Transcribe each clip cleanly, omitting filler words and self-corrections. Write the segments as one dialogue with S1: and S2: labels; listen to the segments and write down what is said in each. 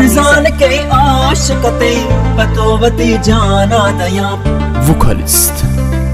S1: शारजान के आशिकते पतोवती जाना दया
S2: वोकलिस्ट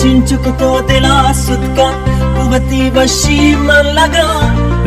S1: चिंचुक तो दिला सुदका कुवती वशी मन लगा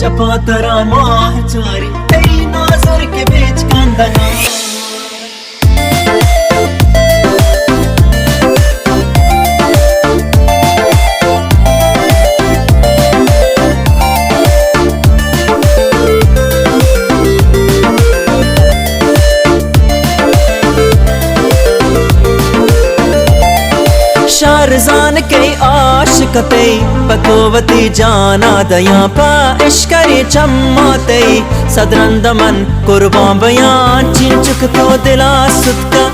S1: शपा तरा माह चारी तेरी नाज़र के बीच कंदना शारजान के आशिकते पतोवती जाना दया पा इश्करी चम्माते सदरंदमन कुर्बान बयान चिंचुक तो दिला सुदका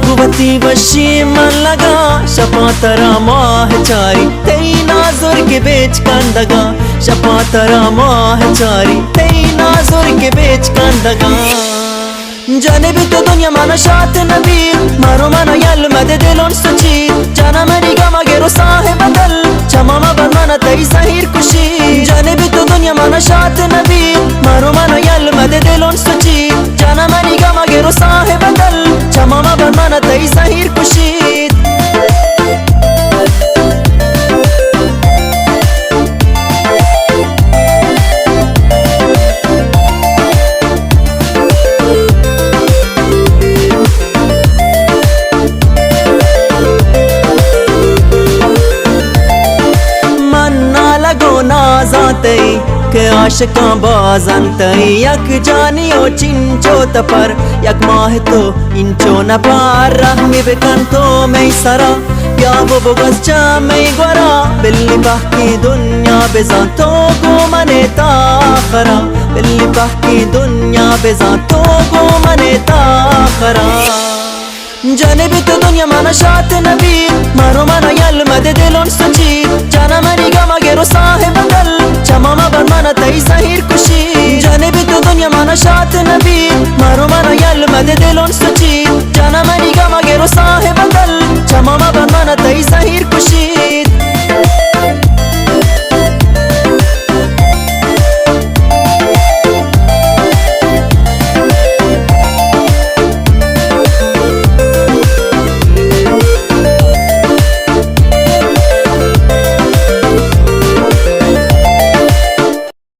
S1: कुवती वशी मन लगा शपा तरा माह चारी तेई नाज़ुर के बेच कंदगा शपा तरा माह चारी तेई नाज़ुर के बेच कंदगा जाने भी तो दुनिया माना शात नबी मारो माना यल मदे दिलों सची जाना मरी गमा गेरो साहे बदल चमामा बनमाना तई सहीर खुशी जाने भी तो दुनिया माना शात नबी मारो माना यल मदे दिलों सची जाना मरी गमा गेरो साहे बदल चमामा बनमाना तई सहीर खुशी नाज़ाते के आशिकां बाज़ांते यक जानियो चिंचो तपर यक माह तो इंचो न पार रहमी बेकंतो में सरा या वो बगस चा में गोरा बिल्ली बाकी दुनिया बेज़ातो को मने ताखरा बिल्ली बाकी दुनिया बेज़ातो को मने ताखरा जाने भी तो दुनिया माना शात नबी मारो माना यल मदे दिलों सची जाना मरी